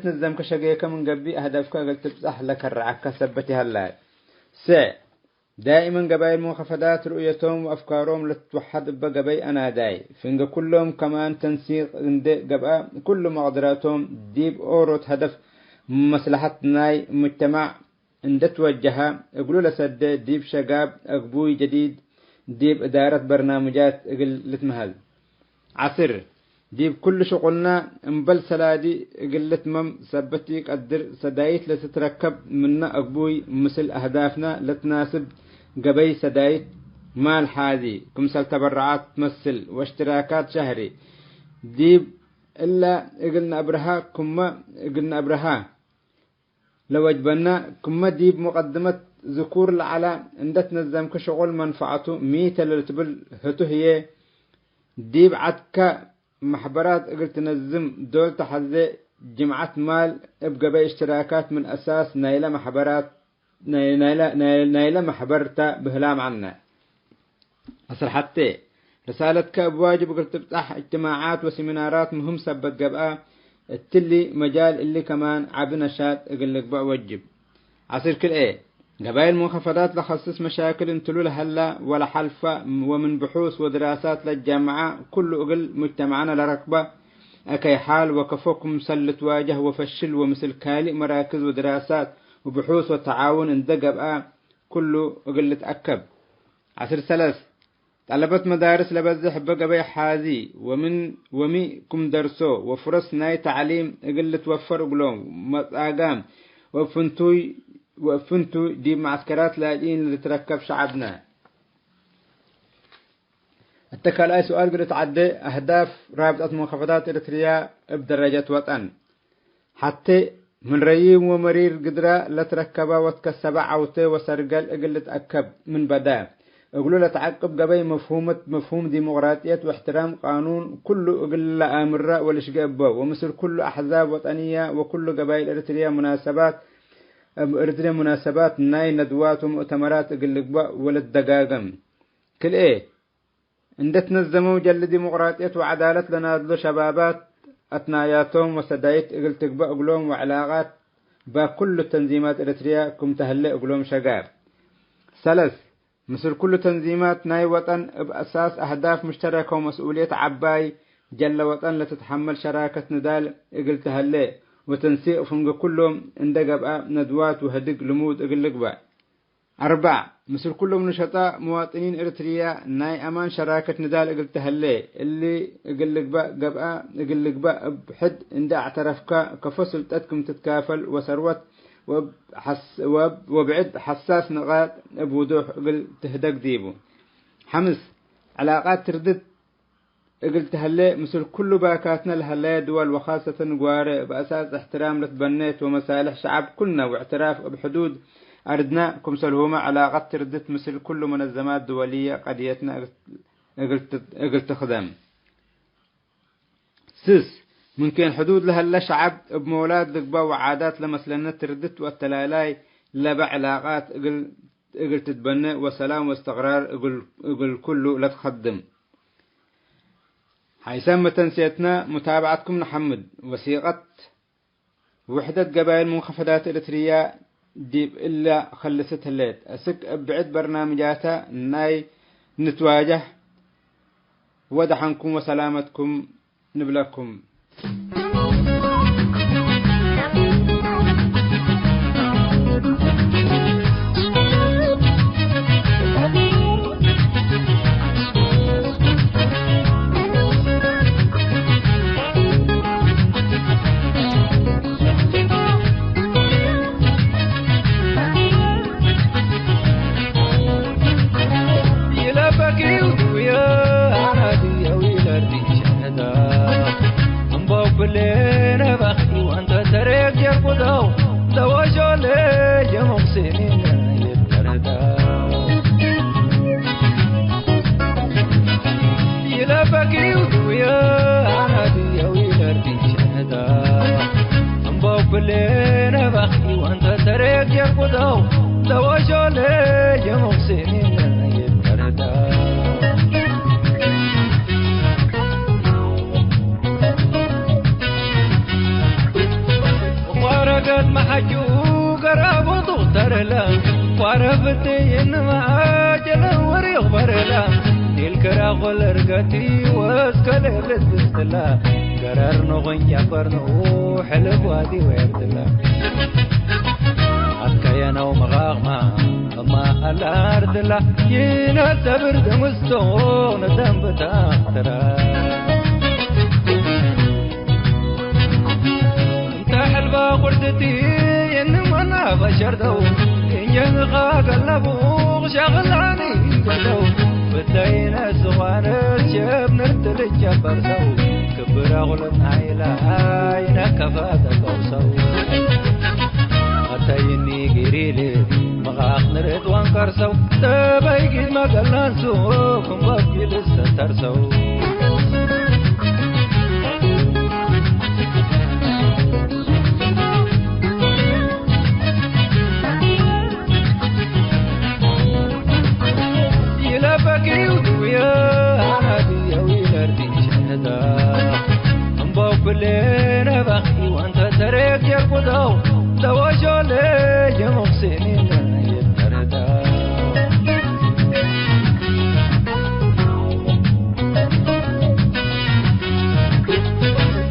S6: نظم كشقيك من قبي اهدافك قلت تفتح لك الرعكه ثبتي هلا. دائما قبائل منخفضات رؤيتهم وأفكارهم لتتوحد بقبائل أناداي فإنك كلهم كمان تنسيق قبائل كل مقدراتهم ديب أوروت هدف مصلحة ناي مجتمع عند توجهها يقولوا لسد ديب شقاب أقبوي جديد ديب إدارة برنامجات لتمهل. 10 ديب كل شغلنا مبل سلادي قلت مم ثبتي قدر سدايت لتتركب منا أقبوي مثل أهدافنا لتناسب قبي سدايت مال حادي كمثل تبرعات تمثل واشتراكات شهري ديب إلا قلنا أبرها كما قلنا أبرها لوجبنا كم ديب مقدمة ذكور العلا عندت نظام كشغل منفعته ميت اللي تبل هتو هي ديب عدك محبرات قلت نظم دول تحذي جمعة مال ابقى باشتراكات من أساس نايلة محبرات نايلة محبرتا بهلام عنا أصل حتى رسالتك بواجب قلت تفتح اجتماعات وسيمينارات مهم سبت قبقى التلي مجال اللي كمان عبنا شات اقلك بوجب عصير كل ايه قبائل منخفضات لخصص مشاكل انتلو لهلا ولا حلفة ومن بحوث ودراسات للجامعة كل اقل مجتمعنا لركبة اكي حال وكفوكم سلت واجه وفشل ومثل كالي مراكز ودراسات وبحوث وتعاون اندقب كله اقل تأكب عصير ثلاث طلبت مدارس لبزح بقى حازي وميكم درسو وفرص ناي تعليم اقل توفر قلوم مطاقام وفنتو دي معسكرات لاجئين اللي تركب شعبنا. التكال اي سؤال قلت عدي اهداف رابطة منخفضات اريتريا بدرجة وطن حتى من ريم ومرير قدرة لتركبها وتكسبها عوتي وسرقل اقل تأكب من بدأ اقولوا لا تعقب قبي مفهوم ديمقراطية واحترام قانون كله اقل امر والاشقابه ومثل كل احزاب وطنية وكل قبائل اريتريا مناسبات ناي ندوات ومؤتمرات اقل قبا وللدقاقم كل ايه عندت نظموا جل ديمقراطية وعدالة لنادلو شبابات اتناياتهم وسدايت اقل تقبا اقلوم وعلاقات باكل التنظيمات اريتريا كم تهلئ اقلوم شقاب. ثالث مثل كل تنظيمات ناي وطن بأساس أهداف مشتركة ومسؤولية عباي جل وطن لتتحمل شراكة ندال اقل تهلي وتنسيق فنق كلهم اندقب ندوات وهدق لمود اقل قبا. 4 مثل كلهم نشطاء مواطنين اريتريا ناي امان شراكة ندال اقل تهلي اللي اقل قبا بحد اند اعترفك كفصل تتكم تتكافل وثروت وبعد حساس نقاط بوضوح قل تهدق ديبو. 5 علاقات تردد قل تهلي مثل كل باكاتنا لهلا دول وخاصة قوارئ بأساس احترام لتبنيت ومصالح شعب كلنا واعتراف بحدود أردنا كمسلهما علاقات تردد مثل كل منظمات دولية قضيتنا قل تخدم. 6 ممكن حدود لها شعب بمولاد لقبا وعادات لمثلنا تردت والتلالاي لبع علاقات اقل تتبنى وسلام واستقرار اقل كله لا تخدم. حيثما تنسيتنا متابعتكم نحمد وثيقة وحدة قبائل منخفضات اريتريا ديب إلا خلصتها الليت أسك بعد برنامجاتها ناي نتواجه ودحنكم وسلامتكم نبلكم.
S7: تيني قريلي مغاق نرد وانكرسو تبايقيد مقلنسو كم بقي لسه ترسو يلفكي ودويا عادي ويلردي شهدا انبو كلنا بخي وانت تريك يرقدو دوشو لي مقسمين يتردا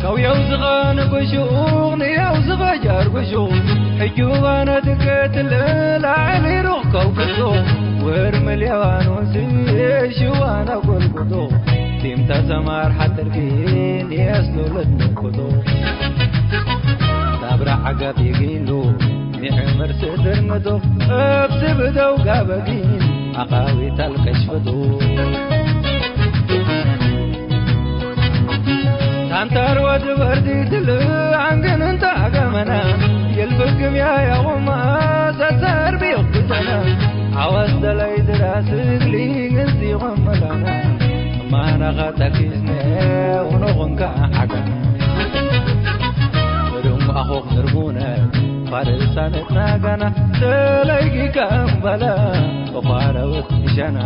S7: كو يوزغان قشوغ نيوزغ جار قشوغ حجوغانا دكت العلي روخو كتو ورمليوان وسيشو وانا قل قدو تيمتا زمار حتى الكين يسلو لدنكدو تابرع عقب يقيلو نعمر سدر مدو ابتبدو قابقين عقاوي تالكشفدو تانتار ود وردي تلو عنقن انت عقمنا يلفقم يا غما سسر بيقتنا عوز دلي دراسك لي قزي غملانا ما نغتك إذنه ونغنك حقنا ورم أخوك نرقونا فارسانتنا قنا تلاقي كامبلا وفاروت إشانا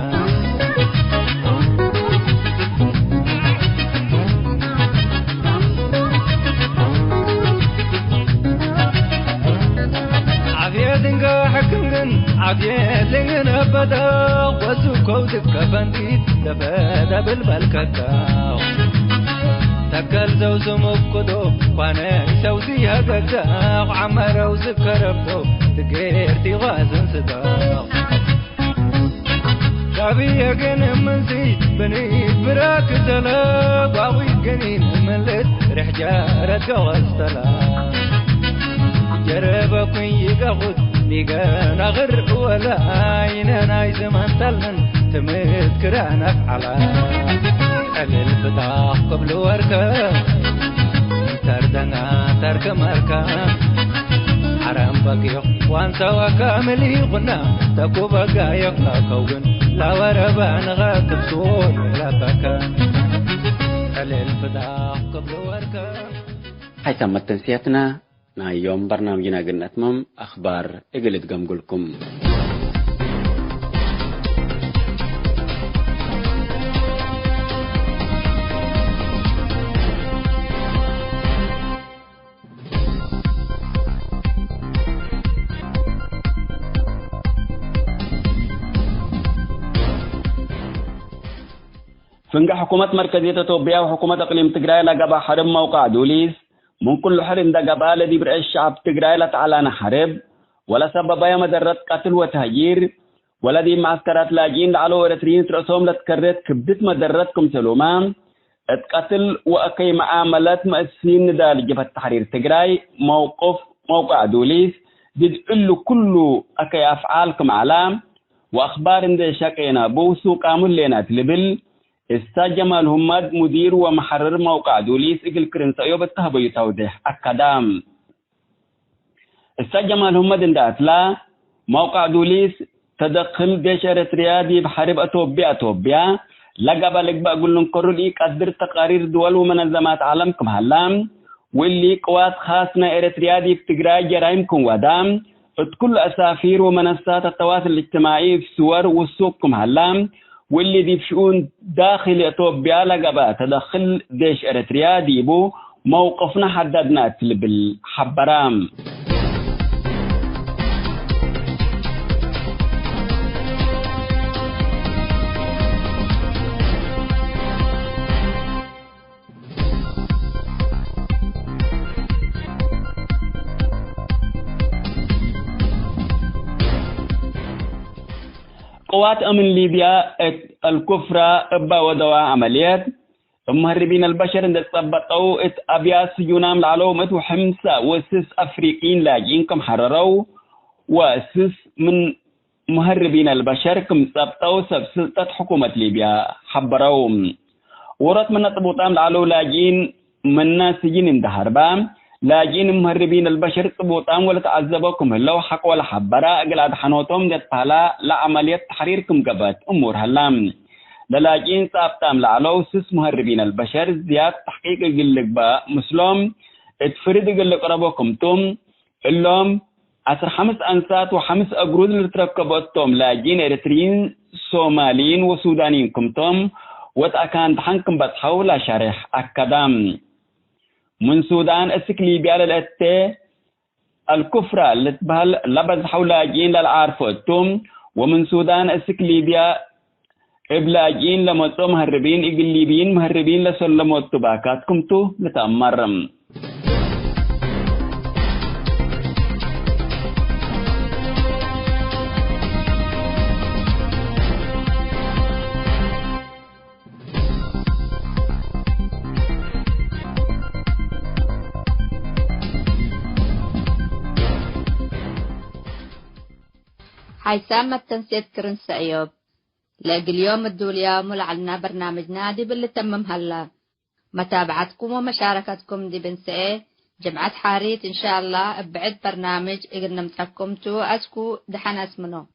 S7: عافيتك حكمن عافيتك نبدا وسوكو تكبنديت دفادا بالبلكتا تكل زوز مكدو وانا سوزي هكذا عمرو ذكربتو تغيرتي غازن صدا كابي جن من زيد بنيت براك زلا باوي جنين ملت رح جارت وستلا جربكن يقود ميغانا غر ولا عيننا زمان تلن تمت كرانا على الفتاح قبل وركا تردنا ترك مركا حرام بقيق وانسا وكاملي غنا تكو بقايق لا كوغن لا وربان غاتب صور لا بكا الفتاح قبل وركا
S2: هاي تمت تنسيتنا يوم برنامجنا قلنا أتمم أخبار إقلت قمقلكم فنجا حكومة مركزية توبيا وحكومة إقليم تجراي لقبا حرم موقع دوليس من كل حرم دا قبالة دي برأي الشعب تجراي لتعلان حرب ولا سبب يا مدرات قتل وتهجير ولا دي معسكرات لاجين لعلو إرتريين ترأسهم لتكررت كبدت مدراتكم سلومان اتقتل وأكي معاملات مؤسسين دا لجبهة تحرير تجراي موقع دوليس دي تقول كل أكي أفعالكم علام وأخبار دي شاكينا بوسو قامل لنا تلبل استجمال همد مدير ومحرر موقع دوليس إقل كرنسا يوبتها بيتوضح أكادام استجمال همد انداتلا موقع دوليس تدخل جيش إريتريا دي بحرب أتوبيا لقب لقبا أقول لنكرر ليك أصدر تقارير دول ومنظمات عالمكم هلام واللي قوات خاصنا إريتريا دي بتقراي جرائمكم ودام كل أسافير ومنصات التواصل الاجتماعي في صور وسوقكم هلام واللي دي بشؤون داخل إثيوبيا لقبا تدخل جيش إريتريا ديبو موقفنا حددنا بالحبرام قوات أمن ليبيا الكفرة أبا ودواء عمليات مهربين البشر عند تثبتوا أبياس ينام العلومة وحمسة وسس أفريقيين لاجئين كم حرروا وسس من مهربين البشر كم ثبتوا سلطة حكومة ليبيا حبروا ورات من تبوتام العلو لاجئين من سجين اندهربام لاجين مهربين البشر طبوطام ولا تعذبكم لو حق ولا حبرا أقلاد حنوتهم دتهلا لا عملية تحريركم قبات أمور هلام للاجين صابتام لعلو سس مهربين البشر زياد تحقيق قلق با مسلم اتفرد قلق ربكم توم اللهم 15 أنسات و5 أجرود اللي تركبتهم لاجين إريتريين صوماليين وسودانيين كمتم وتأكان تحنكم بتحول شرح أكدام من سودان اسك ليبيا للأتة الكفرة اللي تبهل لبز حول لاجين للعارفتم ومن سودان اسك ليبيا إبلاجين لمتو مهربين إقل ليبيين مهربين لسلموا التباكات كمتو لتأمرم
S1: حيسام التنسيق كرنس أيوب لاقي اليوم الدوليا ملعلنا برنامج نادي باللي تمم هلا متابعتكم ومشاركتكم دي بنسئة جمعة حاريت إن شاء الله بعد برنامج إقلنا متحكمتو أسكو دحنا اسمنو